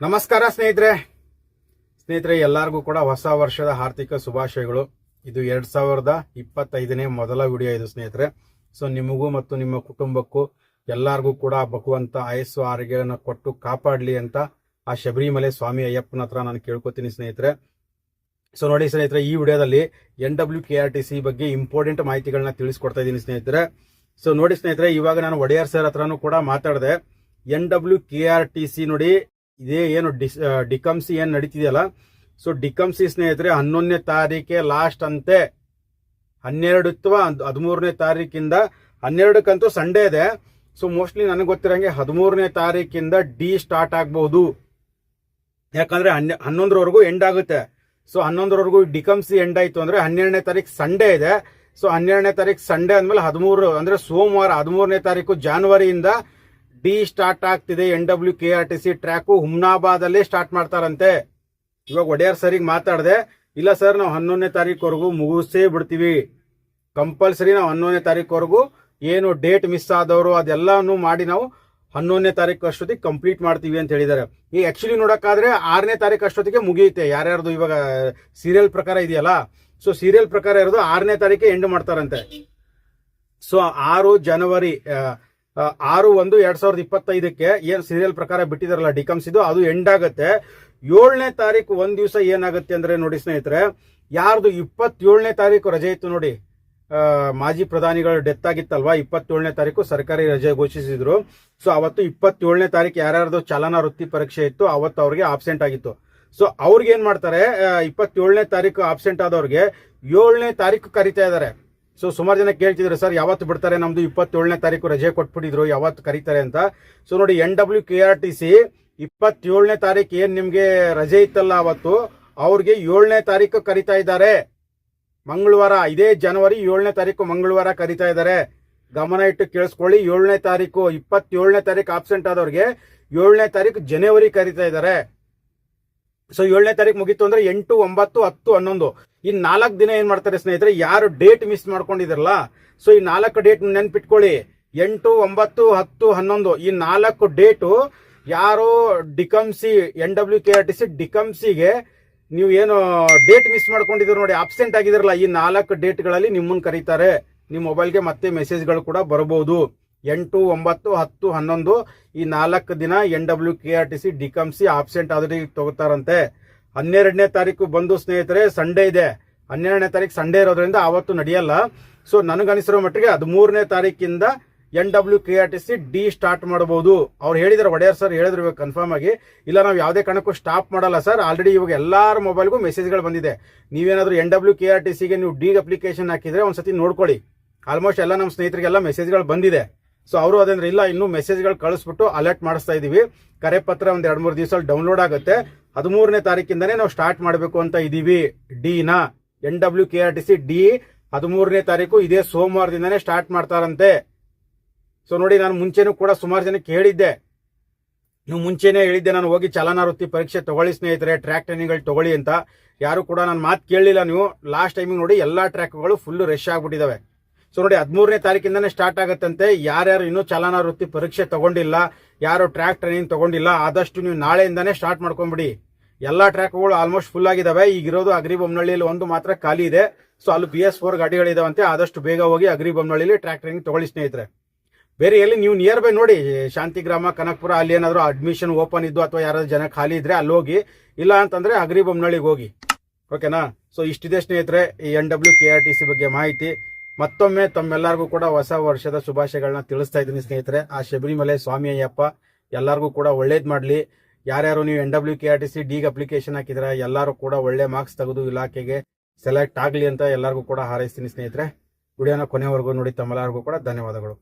ನಮಸ್ಕಾರ ಸ್ನೇಹಿತರೆ ಎಲ್ಲರಿಗೂ ಕೂಡ ಹೊಸ ವರ್ಷದ ಆರ್ಥಿಕ ಶುಭಾಶಯಗಳು. ಇದು 2025ನೇ ಮೊದಲ ವಿಡಿಯೋ ಇದು ಸ್ನೇಹಿತರೆ. ಸೊ ನಿಮಗೂ ಮತ್ತು ನಿಮ್ಮ ಕುಟುಂಬಕ್ಕೂ ಎಲ್ಲರಿಗೂ ಕೂಡ ಭಗವಂತ ಆಯಸ್ಸು ಆರೋಗ್ಯವನ್ನು ಕೊಟ್ಟು ಕಾಪಾಡಲಿ ಅಂತ ಆ ಶಬರಿಮಲೆ ಸ್ವಾಮಿ ಅಯ್ಯಪ್ಪನ ಹತ್ರ ನಾನು ಕೇಳ್ಕೊತೀನಿ ಸ್ನೇಹಿತರೆ. ಸೊ ನೋಡಿ ಸ್ನೇಹಿತರೆ, ಈ ವಿಡಿಯೋದಲ್ಲಿ NWKRTC ಬಗ್ಗೆ ಇಂಪಾರ್ಟೆಂಟ್ ಮಾಹಿತಿಗಳನ್ನ ತಿಳಿಸ್ಕೊಡ್ತಾ ಇದ್ದೀನಿ ಸ್ನೇಹಿತರೆ. ಸೊ ನೋಡಿ ಸ್ನೇಹಿತರೆ, ಇವಾಗ ನಾನು ಒಡೆಯರ್ ಸರ್ ಹತ್ರನೂ ಕೂಡ ಮಾತಾಡಿದೆ. NWKRTC ನೋಡಿ, ಇದೇ ಏನು ಡಿಕಮ್ಸಿ ಏನು ನಡೀತಿದೆಯಲ್ಲ, ಸೊ ಡಿಕಮ್ಸಿ ಸ್ನೇಹಿತರೆ 11ನೇ ತಾರೀಕೆ ಲಾಸ್ಟ್ ಅಂತೆ. 12 ಅಥವಾ 13ನೇ ತಾರೀಕಿಂದ 12ಕ್ಕಂತೂ ಸಂಡೇ ಇದೆ. ಸೊ ಮೋಸ್ಟ್ಲಿ ನನಗೆ ಗೊತ್ತಿರಂಗೆ 13ನೇ ತಾರೀಕಿಂದ ಡಿ ಸ್ಟಾರ್ಟ್ ಆಗ್ಬಹುದು. ಯಾಕಂದ್ರೆ 11ರವರೆಗೂ ಎಂಡ್ ಆಗುತ್ತೆ. ಸೊ 11ರವರೆಗೂ ಡಿಕಮ್ಸಿ ಎಂಡ್ ಆಯ್ತು ಅಂದ್ರೆ 12ನೇ ತಾರೀಕು ಸಂಡೇ ಇದೆ. ಸೊ 12ನೇ ತಾರೀಕು ಸಂಡೇ ಅಂದ್ಮೇಲೆ 13 ಅಂದ್ರೆ ಸೋಮವಾರ 13ನೇ ತಾರೀಕು ಜಾನ್ವರಿಯಿಂದ ಡಿ ಸ್ಟಾರ್ಟ್ ಆಗ್ತಿದೆ. NWKRTC ಟ್ರ್ಯಾಕು ಹುಮ್ನಾಬಾದ್ ಅಲ್ಲೇ ಸ್ಟಾರ್ಟ್ ಮಾಡ್ತಾರಂತೆ. ಇವಾಗ ಒಡೆಯರ್ ಸರಿಗೆ ಮಾತಾಡದೆ, ಇಲ್ಲ ಸರ್ ನಾವು 11ನೇ ತಾರೀಕುವರೆಗೂ ಮುಗಿಸೇ ಬಿಡ್ತೀವಿ, ಕಂಪಲ್ಸರಿ ನಾವು 11ನೇ ತಾರೀಕುವರೆಗೂ ಏನು ಡೇಟ್ ಮಿಸ್ ಆದವರು ಅದೆಲ್ಲಾನು ಮಾಡಿ ನಾವು 11ನೇ ತಾರೀಕು ಅಷ್ಟೊತ್ತಿಗೆ ಕಂಪ್ಲೀಟ್ ಮಾಡ್ತೀವಿ ಅಂತ ಹೇಳಿದ್ದಾರೆ. ಈ ಆಕ್ಚುಲಿ ನೋಡಕ್ಕಾದ್ರೆ 6ನೇ ತಾರೀಕು ಅಷ್ಟೊತ್ತಿಗೆ ಮುಗಿಯುತ್ತೆ. ಯಾರ್ಯಾರ್ದು ಇವಾಗ ಸೀರಿಯಲ್ ಪ್ರಕಾರ ಇದೆಯಲ್ಲ, ಸೊ ಸೀರಿಯಲ್ ಪ್ರಕಾರ ಇರೋದು 6ನೇ ತಾರೀಕೆ ಎಂಡ್ ಮಾಡ್ತಾರಂತೆ. ಸೊ 6 ಜನವರಿ 6/1/2025ಕ್ಕೆ ಏನ್ ಸೀರಿಯಲ್ ಪ್ರಕಾರ ಬಿಟ್ಟಿದಾರಲ್ಲ ಡಿಕಮ್ಸ್ ಇದು, ಅದು ಎಂಡ್ ಆಗುತ್ತೆ. 7ನೇ ತಾರೀಕು ಒಂದ್ ದಿವಸ ಏನಾಗುತ್ತೆ ಅಂದ್ರೆ ನೋಡಿ ಸ್ನೇಹಿತರೆ, ಯಾರ್ದು 27ನೇ ತಾರೀಕು ರಜೆ ಇತ್ತು ನೋಡಿ, ಮಾಜಿ ಪ್ರಧಾನಿಗಳು ಡೆತ್ ಆಗಿತ್ತಲ್ವಾ, 27ನೇ ತಾರೀಕು ಸರ್ಕಾರಿ ರಜೆ ಘೋಷಿಸಿದ್ರು. ಸೊ ಅವತ್ತು 27ನೇ ತಾರೀಕು ಯಾರ್ಯಾರ್ದು ಚಾಲನಾ ವೃತ್ತಿ ಪರೀಕ್ಷೆ ಇತ್ತು ಅವತ್ತು ಅವ್ರಿಗೆ ಆಬ್ಸೆಂಟ್ ಆಗಿತ್ತು. ಸೊ ಅವ್ರಿಗೆ ಏನ್ ಮಾಡ್ತಾರೆ, 27ನೇ ತಾರೀಕು ಆಬ್ಸೆಂಟ್ ಆದವ್ರಿಗೆ 7ನೇ ತಾರೀಕು ಕರಿತಾ ಇದಾರೆ. ಸೊ ಸುಮಾರು ಜನ ಕೇಳ್ತಿದ್ರು, ಸರ್ ಯಾವತ್ತು ಬಿಡ್ತಾರೆ, ನಮ್ದು 27ನೇ ತಾರೀಕು ರಜೆ ಕೊಟ್ಬಿಟ್ಟಿದ್ರು, ಯಾವತ್ತು ಕರೀತಾರೆ ಅಂತ. ಸೊ ನೋಡಿ, NWKRTC 27ನೇ ತಾರೀಕು ಏನ್ ನಿಮ್ಗೆ ರಜೆ ಇತ್ತಲ್ಲ ಅವತ್ತು, ಅವ್ರಿಗೆ 7ನೇ ತಾರೀಕು ಕರಿತಾ ಇದ್ದಾರೆ. ಮಂಗಳವಾರ, ಇದೇ ಜನವರಿ 7ನೇ ತಾರೀಕು ಮಂಗಳವಾರ ಕರಿತಾ ಇದ್ದಾರೆ. ಗಮನ ಇಟ್ಟು ಕೇಳಿಸ್ಕೊಳ್ಳಿ. 7ನೇ ತಾರೀಕು 27ನೇ ತಾರೀಕು ಆಬ್ಸೆಂಟ್ ಆದವ್ರಿಗೆ 7ನೇ ತಾರೀಕು ಜನವರಿ ಕರಿತಾ ಇದ್ದಾರೆ. ಸೊ 7ನೇ ತಾರೀಕು ಮುಗೀತು ಅಂದ್ರೆ 8, 9, 10, 11 ಈ 4 ದಿನ ಏನ್ ಮಾಡ್ತಾರೆ ಸ್ನೇಹಿತರೆ, ಯಾರು ಡೇಟ್ ಮಿಸ್ ಮಾಡ್ಕೊಂಡಿದಾರಲ್ಲ, ಸೊ ಈ 4 ಡೇಟ್ ನೆನ್ಪಿಟ್ಕೊಳ್ಳಿ. 8, 9, 10, 11 ಈ 4 ಡೇಟು ಯಾರು ಡಿಕಮ್ಸಿ NWKRTC ಡಿಕಮ್ಸಿಗೆ ನೀವು ಏನು ಡೇಟ್ ಮಿಸ್ ಮಾಡ್ಕೊಂಡಿದ್ರು ನೋಡಿ, ಆಬ್ಸೆಂಟ್ ಆಗಿದಿರಲ್ಲ, ಈ 4 ಡೇಟ್ಗಳಲ್ಲಿ ನಿಮ್ಮನ್ನ ಕರೀತಾರೆ. ನಿಮ್ಮ ಮೊಬೈಲ್ಗೆ ಮತ್ತೆ ಮೆಸೇಜ್ಗಳು ಕೂಡ ಬರಬಹುದು. 8, 9, 10, 11 ಈ 4 ದಿನ NWKRTC ಡಿಕಮ್ಸಿ ಆಬ್ಸೆಂಟ್ ಆದ್ರೆ ತಗೋತಾರಂತೆ. 12ನೇ ತಾರೀಕು ಬಂದು ಸ್ನೇಹಿತರೆ ಸಂಡೇ ಇದೆ. 12ನೇ ತಾರೀಕು ಸಂಡೇ ಇರೋದ್ರಿಂದ ಅವತ್ತು ನಡೆಯಲ್ಲ. ಸೊ ನನಗನಿಸಿರೋ ಮಟ್ಟಿಗೆ 13ನೇ ತಾರೀಕಿಂದ NWKRTC ಡಿ ಸ್ಟಾರ್ಟ್ ಮಾಡಬಹುದು. ಅವ್ರು ಹೇಳಿದಾರೆ, ಒಡೆಯರ್ ಸರ್ ಹೇಳಿದ್ರು ಇವಾಗ ಕನ್ಫರ್ಮ್ ಆಗಿ, ಇಲ್ಲ ನಾವು ಯಾವುದೇ ಕಾರಣಕ್ಕೂ ಸ್ಟಾಪ್ ಮಾಡಲ್ಲ ಸರ್, ಆಲ್ರೆಡಿ ಇವಾಗ ಎಲ್ಲಾರ ಮೊಬೈಲ್ಗೂ ಮೆಸೇಜ್ಗಳು ಬಂದಿದೆ. ನೀವೇನಾದ್ರೂ NWKRTCಗೆ ನೀವು ಡಿ ಅಪ್ಲಿಕೇಶನ್ ಹಾಕಿದ್ರೆ ಒಂದ್ಸತಿ ನೋಡ್ಕೊಳ್ಳಿ. ಆಲ್ಮೋಸ್ಟ್ ಎಲ್ಲ ನಮ್ಮ ಸ್ನೇಹಿತರಿಗೆಲ್ಲ ಮೆಸೇಜ್ಗಳು ಬಂದಿದೆ. ಸೊ ಅವರು ಅದೇಂದ್ರೆ ಇಲ್ಲ, ಇನ್ನೂ ಮೆಸೇಜ್ಗಳು ಕಳಿಸ್ಬಿಟ್ಟು ಅಲರ್ಟ್ ಮಾಡಿಸ್ತಾ ಇದೀವಿ. ಕರೆ ಪತ್ರ ಒಂದ್ 2-3 ದಿವಸ ಡೌನ್ಲೋಡ್ ಆಗುತ್ತೆ. 13ನೇ ತಾರೀಕಿಂದಾನೇ ನಾವು ಸ್ಟಾರ್ಟ್ ಮಾಡಬೇಕು ಅಂತ ಇದೀವಿ. ಡಿನ NWKRTC ಡಿ 13ನೇ ತಾರೀಕು ಇದೇ ಸೋಮವಾರದಿಂದಾನೇ ಸ್ಟಾರ್ಟ್ ಮಾಡ್ತಾರಂತೆ. ಸೊ ನೋಡಿ, ನಾನು ಮುಂಚೆನೂ ಕೂಡ ಸುಮಾರು ಜನಕ್ಕೆ ಹೇಳಿದ್ದೆ, ನೀವು ಮುಂಚೆನೇ ಹೇಳಿದ್ದೆ, ನಾನು ಹೋಗಿ ಚಾಲನಾ ವೃತ್ತಿ ಪರೀಕ್ಷೆ ತಗೊಳ್ಳಿ ಸ್ನೇಹಿತರೆ, ಟ್ರ್ಯಾಕ್ ಟ್ರೈನಿಂಗ್ಗಳು ತಗೊಳ್ಳಿ ಅಂತ. ಯಾರು ಕೂಡ ನನ್ನ ಮಾತು ಕೇಳಲಿಲ್ಲ ನೀವು. ಲಾಸ್ಟ್ ಟೈಮಿಂಗ್ ನೋಡಿ ಎಲ್ಲಾ ಟ್ರ್ಯಾಕ್ಗಳು ಫುಲ್ ರಶ್ ಆಗ್ಬಿಟ್ಟಿದಾವೆ. ಸೊ ನೋಡಿ, 13ನೇ ತಾರೀಕಿಂದಾನೇ ಸ್ಟಾರ್ಟ್ ಆಗತ್ತಂತೆ. ಯಾರ್ಯಾರು ಇನ್ನೂ ಚಾಲನಾ ವೃತ್ತಿ ಪರೀಕ್ಷೆ ತಗೊಂಡಿಲ್ಲ, ಯಾರು ಟ್ರ್ಯಾಕ್ ಟ್ರೈನಿಂಗ್ ತಗೊಂಡಿಲ್ಲ, ಆದಷ್ಟು ನೀವು ನಾಳೆಯಿಂದಾನೇ ಸ್ಟಾರ್ಟ್ ಮಾಡ್ಕೊಂಡ್ಬಿಡಿ. ಎಲ್ಲಾ ಟ್ರ್ಯಾಕ್ಗಳು ಆಲ್ಮೋಸ್ಟ್ ಫುಲ್ ಆಗಿದಾವೆ. ಈಗಿರೋದು ಅಗ್ರಿಬೊಮ್ಮನಹಳ್ಳಿಯಲ್ಲಿ ಒಂದು ಮಾತ್ರ ಖಾಲಿ ಇದೆ. ಸೊ ಅಲ್ಲಿ BS4 ಗಾಡಿಗಳಿದಾವಂತೆ. ಆದಷ್ಟು ಬೇಗ ಹೋಗಿ ಅಗ್ರಿಬೊಮ್ಮನಹಳ್ಳಿಲಿ ಟ್ರ್ಯಾಕ್ ಟ್ರೈನಿಂಗ್ ತಗೊಳ್ಳಿ ಸ್ನೇಹಿತರೆ. ಬೇರೆ ಎಲ್ಲಿ ನೀವು ನಿಯರ್ ಬೈ ನೋಡಿ, ಶಾಂತಿಗ್ರಾಮ, ಕನಕಪುರ, ಅಲ್ಲಿ ಏನಾದ್ರು ಅಡ್ಮಿಷನ್ ಓಪನ್ ಇದ್ದು ಅಥವಾ ಯಾರಾದ್ರೂ ಜನ ಖಾಲಿ ಇದ್ರೆ ಅಲ್ಲಿ ಹೋಗಿ, ಇಲ್ಲ ಅಂತಂದ್ರೆ ಅಗ್ರಿಬೊಮ್ಮನಹಳ್ಳಿಗೆ ಹೋಗಿ. ಓಕೆನಾ? ಸೊ ಇಷ್ಟಿದೆ ಸ್ನೇಹಿತರೆ ಈ NWKRTC ಬಗ್ಗೆ ಮಾಹಿತಿ. ಮತ್ತೊಮ್ಮೆ ತಮ್ಮೆಲ್ಲರಿಗೂ ಕೂಡ ಹೊಸ ವರ್ಷದ ಶುಭಾಶಯಗಳನ್ನ ತಿಳಿಸ್ತಾ ಇದ್ದೀನಿ ಸ್ನೇಹಿತರೆ. ಆ ಶಬರಿಮಲೆ ಸ್ವಾಮಿ ಅಯ್ಯಪ್ಪ ಎಲ್ಲರಿಗೂ ಕೂಡ ಒಳ್ಳೇದ್ ಮಾಡ್ಲಿ. ಯಾರ್ಯಾರು ನೀವು NWKRTC ಡಿಗ್ ಅಪ್ಲಿಕೇಶನ್ ಹಾಕಿದ್ರ ಎಲ್ಲರೂ ಕೂಡ ಒಳ್ಳೆ ಮಾರ್ಕ್ಸ್ ತೆಗೆದು ಇಲಾಖೆಗೆ ಸೆಲೆಕ್ಟ್ ಆಗ್ಲಿ ಅಂತ ಎಲ್ಲರಿಗೂ ಕೂಡ ಹಾರೈಸ್ತೀನಿ ಸ್ನೇಹಿತರೆ. ವಿಡಿಯೋನ ಕೊನೆವರೆಗೂ ನೋಡಿ. ತಮ್ಮೆಲ್ಲರಿಗೂ ಕೂಡ ಧನ್ಯವಾದಗಳು.